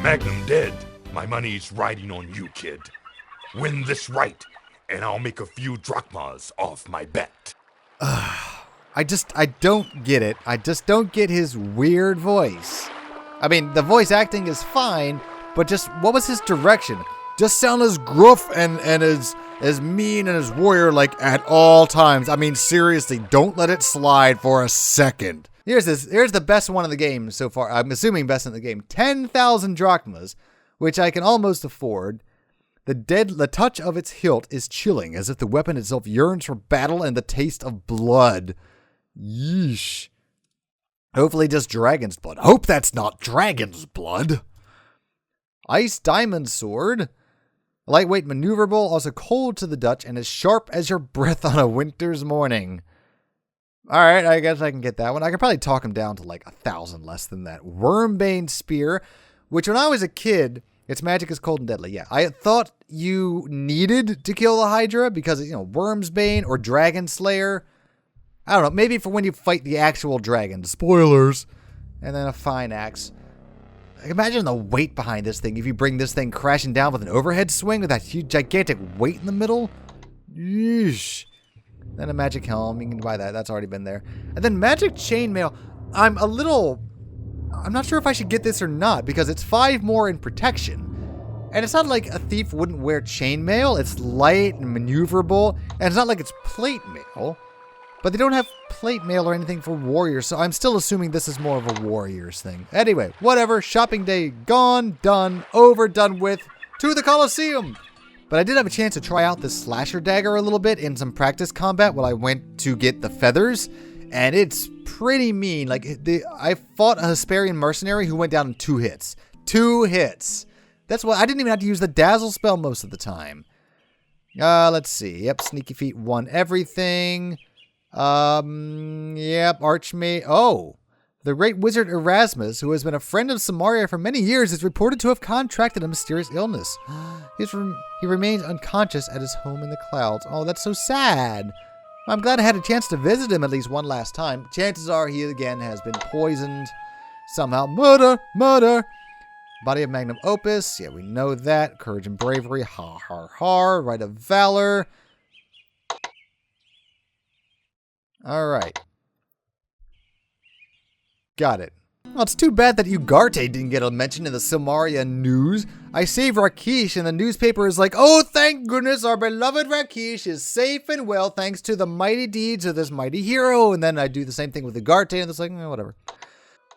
Magnum dead. My money's riding on you, kid. Win this right, and I'll make a few drachmas off my bet. I don't get it. I just don't get his weird voice. I mean, the voice acting is fine, but just, what was his direction? Just sound as gruff and as mean and as warrior, like, at all times. I mean, seriously, don't let it slide for a second. Here's the best one in the game so far. I'm assuming best in the game. 10,000 drachmas, which I can almost afford. The touch of its hilt is chilling, as if the weapon itself yearns for battle and the taste of blood. Yeesh. Hopefully just dragon's blood. Hope that's not dragon's blood. Ice diamond sword. Lightweight, maneuverable, also cold to the touch, and as sharp as your breath on a winter's morning. Alright, I guess I can get that one. I could probably talk him down to like 1,000 less than that. Wormbane spear, which when I was a kid, its magic is cold and deadly. Yeah, I thought you needed to kill the Hydra because, Wormsbane or Dragon Slayer. I don't know, maybe for when you fight the actual dragon. Spoilers. And then a fine axe. Imagine the weight behind this thing if you bring this thing crashing down with an overhead swing with that huge, gigantic weight in the middle. Yeesh. Then a magic helm. You can buy that. That's already been there. And then magic chainmail. I'm not sure if I should get this or not because it's 5 more in protection. And it's not like a thief wouldn't wear chainmail. It's light and maneuverable. And it's not like it's plate mail. But they don't have plate mail or anything for warriors, so I'm still assuming this is more of a warriors thing. Anyway, whatever. Shopping day gone, done, over, done with. To the Colosseum! But I did have a chance to try out this slasher dagger a little bit in some practice combat while I went to get the feathers. And it's pretty mean. Like, I fought a Hesperian mercenary who went down in 2 hits. 2 hits! That's why I didn't even have to use the dazzle spell most of the time. Let's see. Yep, sneaky feet won everything. Yep, Archmage. Oh, the great wizard Erasmus, who has been a friend of Samaria for many years, is reported to have contracted a mysterious illness. He remains unconscious at his home in the clouds. Oh, that's so sad. I'm glad I had a chance to visit him at least one last time. Chances are he again has been poisoned somehow. Murder, murder. Body of Magnum Opus. Yeah, we know that. Courage and bravery. Ha, ha, ha. Right of valor. All right. Got it. Well, it's too bad that Ugarte didn't get a mention in the Samaria news. I save Rakish, and the newspaper is like, oh, thank goodness our beloved Rakish is safe and well thanks to the mighty deeds of this mighty hero. And then I do the same thing with Ugarte, and it's like, whatever.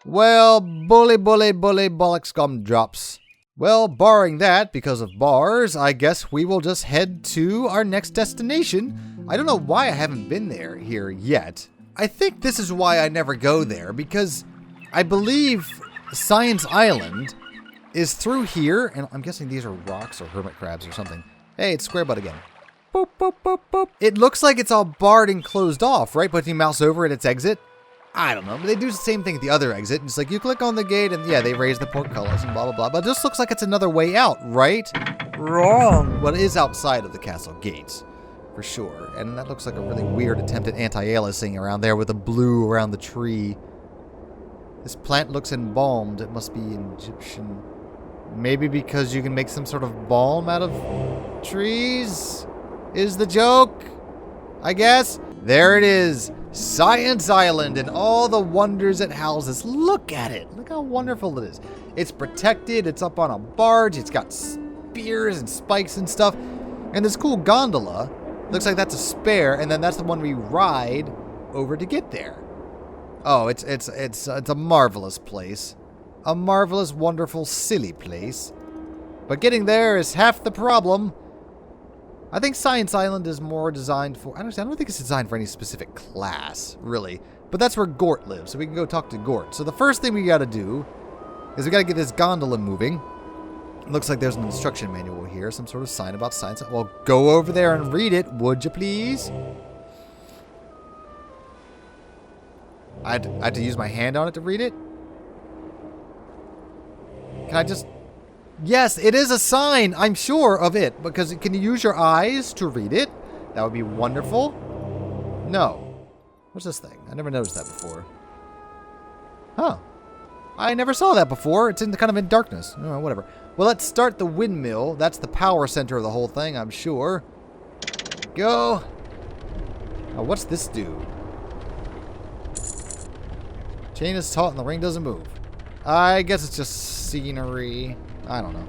Well, bully, bollocks gumdrops. Well, barring that, because of bars, I guess we will just head to our next destination. I don't know why I haven't been here yet. I think this is why I never go there, because I believe Science Island is through here, and I'm guessing these are rocks or hermit crabs or something. Hey, it's Square Butt again. Boop, boop, boop, boop. It looks like it's all barred and closed off, right? But you mouse over it, it's exit. I don't know, but they do the same thing at the other exit. It's like you click on the gate and yeah, they raise the portcullis and blah, blah, blah. But it just looks like it's another way out, right? Wrong. Well, it is outside of the castle gates, for sure. And that looks like a really weird attempt at anti-aliasing around there with the blue around the tree. This plant looks embalmed. It must be Egyptian. Maybe because you can make some sort of balm out of trees? Is the joke? I guess. There it is. Science Island and all the wonders it houses. Look at it. Look how wonderful it is. It's protected. It's up on a barge. It's got spears and spikes and stuff. And this cool gondola. Looks like that's a spare. And then that's the one we ride over to get there. Oh, it's a marvelous place. A marvelous, wonderful, silly place. But getting there is half the problem. I think Science Island is more designed for... I don't think it's designed for any specific class, really. But that's where Gort lives, so we can go talk to Gort. So the first thing we gotta do is we gotta get this gondola moving. It looks like there's an instruction manual here, some sort of sign about science. Well, go over there and read it, would you please? I had to use my hand on it to read it? Can I just... Yes, it is a sign, I'm sure of it, because can you use your eyes to read it? That would be wonderful. No. What's this thing? I never noticed that before. Huh. I never saw that before. It's kind of in darkness. Oh, whatever. Well, let's start the windmill. That's the power center of the whole thing, I'm sure. Go. Oh, what's this do? Chain is taut and the ring doesn't move. I guess it's just scenery. I don't know.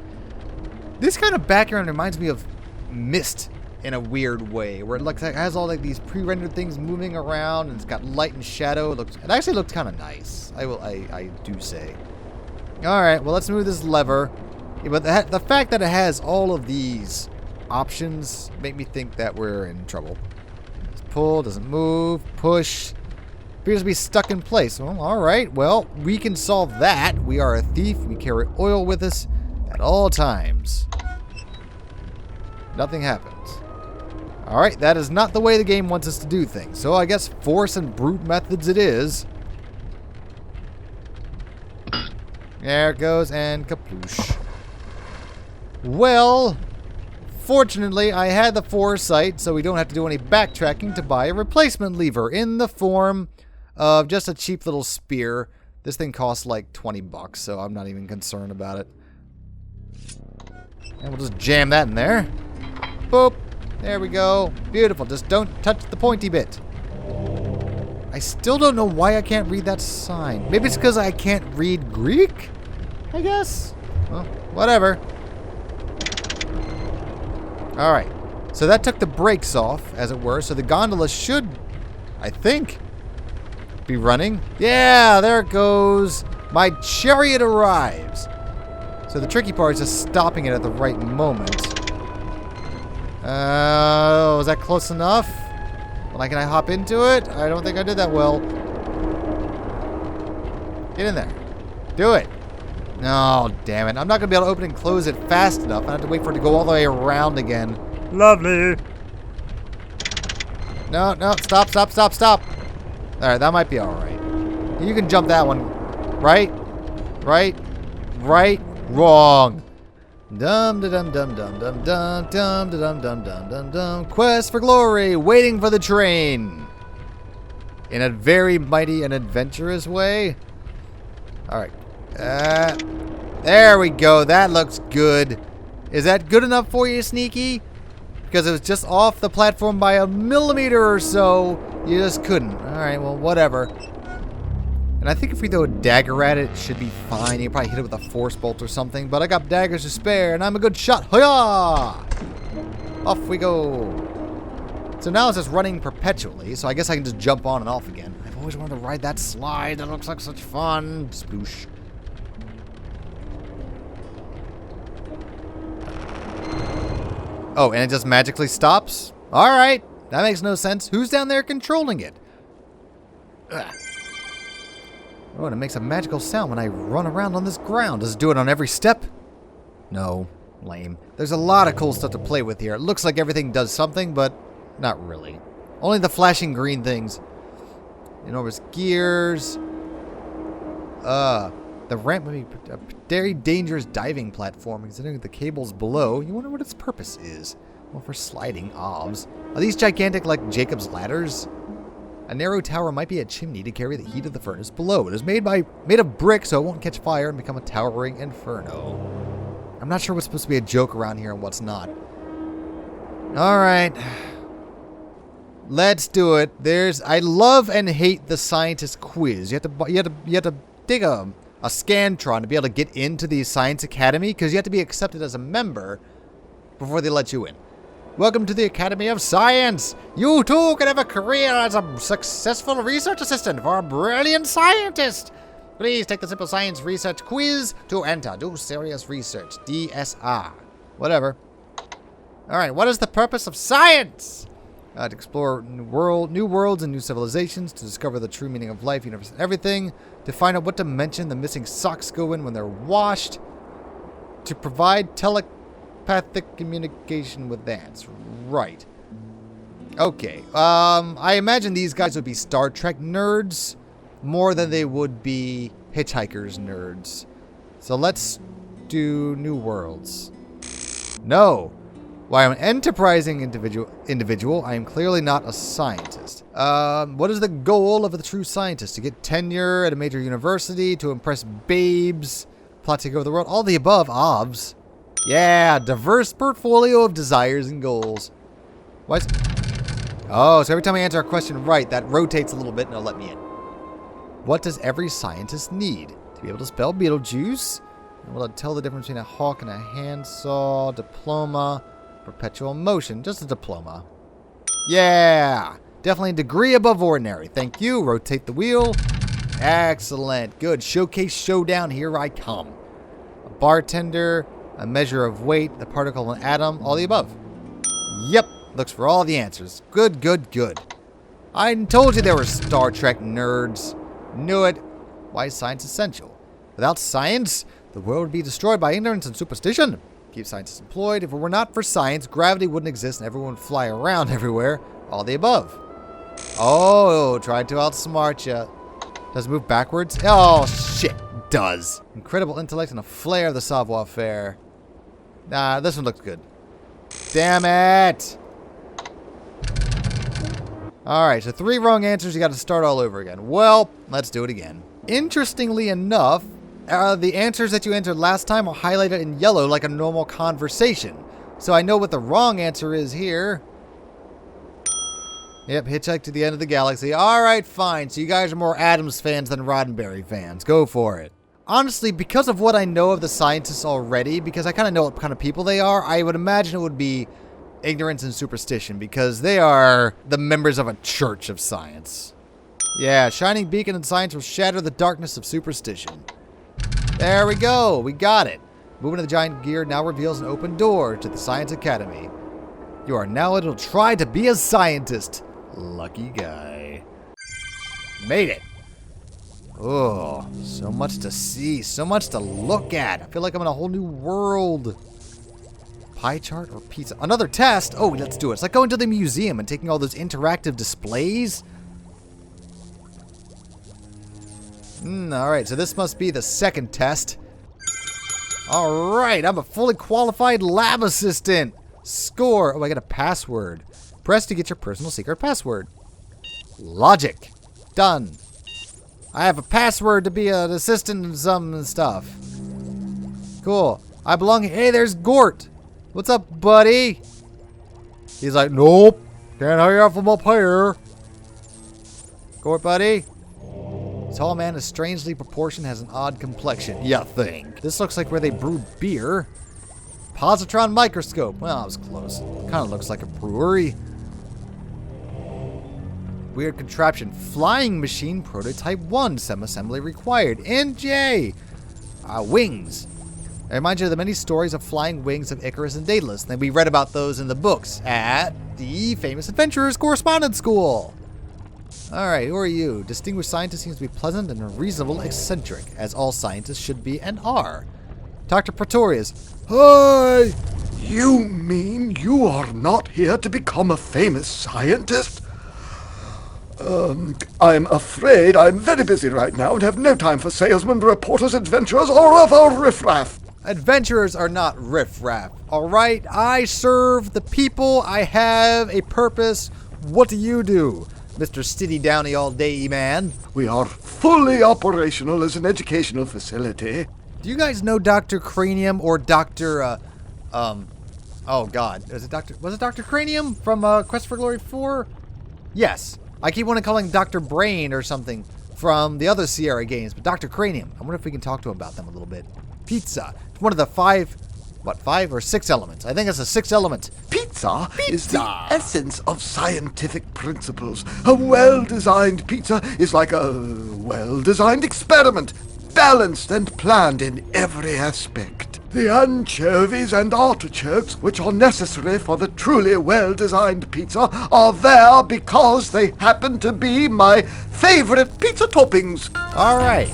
This kind of background reminds me of Myst in a weird way, where it has all like these pre-rendered things moving around, and it's got light and shadow. It actually looks kind of nice. I do say. All right, well, let's move this lever. Yeah, but the fact that it has all of these options make me think that we're in trouble. Let's pull, doesn't move, push. Appears to be stuck in place. Well, all right. Well, we can solve that. We are a thief. We carry oil with us at all times. Nothing happens. All right. That is not the way the game wants us to do things. So I guess force and brute methods it is. There it goes, and kaploosh. Well, fortunately, I had the foresight, so we don't have to do any backtracking to buy a replacement lever in the form of just a cheap little spear. This thing costs like 20 bucks, so I'm not even concerned about it. And we'll just jam that in there. Boop. There we go. Beautiful. Just don't touch the pointy bit. I still don't know why I can't read that sign. Maybe it's because I can't read Greek? I guess. Well, whatever. Alright. So that took the brakes off, as it were. So the gondola should, I think, be running. Yeah, there it goes. My chariot arrives. So the tricky part is just stopping it at the right moment. Was that close enough? Can I hop into it? I don't think I did that well. Get in there. Do it. No, damn it. I'm not going to be able to open and close it fast enough. I have to wait for it to go all the way around again. Lovely. No, no. Stop, stop, stop, stop. All right, that might be all right. You can jump that one. Right? Right? Right? Wrong. Dum da dum dum dum dum dum dum dum dum dum dum dum. Quest for glory, waiting for the train. In a very mighty and adventurous way. All right. There we go. That looks good. Is that good enough for you, Sneaky? Because it was just off the platform by a millimeter or so. You just couldn't. All right. Well, whatever. And I think if we throw a dagger at it, it should be fine. You probably hit it with a force bolt or something. But I got daggers to spare, and I'm a good shot. Hoya! Off we go. So now it's just running perpetually, so I guess I can just jump on and off again. I've always wanted to ride that slide. That looks like such fun. Sploosh. Oh, and it just magically stops? All right. That makes no sense. Who's down there controlling it? Ugh. Oh, and it makes a magical sound when I run around on this ground. Does it do it on every step? No. Lame. There's a lot of cool stuff to play with here. It looks like everything does something, but not really. Only the flashing green things. Enormous gears. The ramp may be a very dangerous diving platform, considering the cables below. You wonder what its purpose is. Well, for sliding obs. Are these gigantic like Jacob's ladders? A narrow tower might be a chimney to carry the heat of the furnace below. It is made of brick, so it won't catch fire and become a towering inferno. I'm not sure what's supposed to be a joke around here and what's not. All right. Let's do it. I love and hate the scientist quiz. You have to dig a Scantron to be able to get into the Science Academy, because you have to be accepted as a member before they let you in. Welcome to the Academy of Science. You too can have a career as a successful research assistant for a brilliant scientist. Please take the Simple Science Research Quiz to enter. Do serious research. DSR. Whatever. All right, what is the purpose of science? To explore new worlds and new civilizations, to discover the true meaning of life, universe, and everything, to find out what dimension the missing socks go in when they're washed, to provide telepathic communication with ants. Right. Okay. I imagine these guys would be Star Trek nerds more than they would be Hitchhikers nerds. So let's do New Worlds. No. While I'm an enterprising individual, I am clearly not a scientist. What is the goal of a true scientist? To get tenure at a major university, to impress babes, plot to take over the world, all the above, obvs. Yeah, diverse portfolio of desires and goals. What? Oh, so every time I answer a question right, that rotates a little bit and it'll let me in. What does every scientist need? To be able to spell Beetlejuice? Will it tell the difference between a hawk and a handsaw? Diploma? Perpetual motion? Just a diploma. Yeah! Definitely a degree above ordinary. Thank you. Rotate the wheel. Excellent. Good. Showcase showdown. Here I come. A bartender. A measure of weight. The particle of an atom. All the above. Yep. Looks for all the answers. Good, good, good. I told you there were Star Trek nerds. Knew it. Why is science essential? Without science, the world would be destroyed by ignorance and superstition. Keep scientists employed. If it were not for science, gravity wouldn't exist and everyone would fly around everywhere. All the above. Oh, tried to outsmart you. Does it move backwards? Oh, shit. Does. Incredible intellect and a flair of the savoir-faire. Nah, this one looks good. Damn it. Alright, so 3 wrong answers. You got to start all over again. Well, let's do it again. Interestingly enough, the answers that you entered last time are highlighted in yellow like a normal conversation. So I know what the wrong answer is here. Yep, Hitchhike to the End of the Galaxy. Alright, fine. So you guys are more Adams fans than Roddenberry fans. Go for it. Honestly, because of what I know of the scientists already, because I kind of know what kind of people they are, I would imagine it would be ignorance and superstition, because they are the members of a church of science. Yeah, shining beacon in science will shatter the darkness of superstition. There we go. We got it. Moving of the giant gear now reveals an open door to the Science Academy. You are now able to try to be a scientist. Lucky guy. Made it. Oh, so much to see. So much to look at. I feel like I'm in a whole new world. Pie chart or pizza? Another test? Oh, let's do it. It's like going to the museum and taking all those interactive displays. Alright, so this must be the second test. Alright, I'm a fully qualified lab assistant. Score. Oh, I got a password. Press to get your personal secret password. Logic. Done. I have a password to be an assistant in some stuff. Cool. I belong here. Hey, there's Gort. What's up, buddy? He's like, nope. Can't hire you from up here. Gort, buddy. Tall man is strangely proportioned, has an odd complexion. You think? This looks like where they brew beer. Positron microscope. Well, I was close. Kind of looks like a brewery. Weird contraption. Flying machine prototype 1. Semi-assembly required. NJ. Wings. I remind you of the many stories of flying wings of Icarus and Daedalus. And we read about those in the books at the Famous Adventurers Correspondence School. Alright, who are you? Distinguished scientist seems to be pleasant and reasonable eccentric, as all scientists should be and are. Dr. Pretorius. Hi! You mean you are not here to become a famous scientist? I'm afraid I'm very busy right now and have no time for salesmen, reporters, adventurers, or other riffraff. Adventurers are not riffraff, alright? I serve the people. I have a purpose. What do you do? Mr. Stiddy Downey all day, man. We are fully operational as an educational facility. Do you guys know Dr. Cranium or Dr. oh god, was it Dr. Cranium from Quest for Glory 4? Yes. I keep wanting to call him Dr. Brain or something from the other Sierra games, but Dr. Cranium. I wonder if we can talk to him about them a little bit. Pizza. It's one of the 5 or 6 elements? I think it's a 6 element. Pizza is the essence of scientific principles. A well-designed pizza is like a well-designed experiment, balanced and planned in every aspect. The anchovies and artichokes, which are necessary for the truly well-designed pizza, are there because they happen to be my favorite pizza toppings. All right.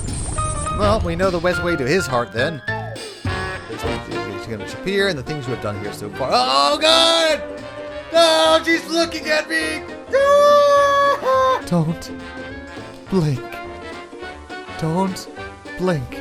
Well, we know the best way to his heart then. Going to appear and the things you have done here so far. Oh God! No, she's looking at me. Don't blink. Don't blink.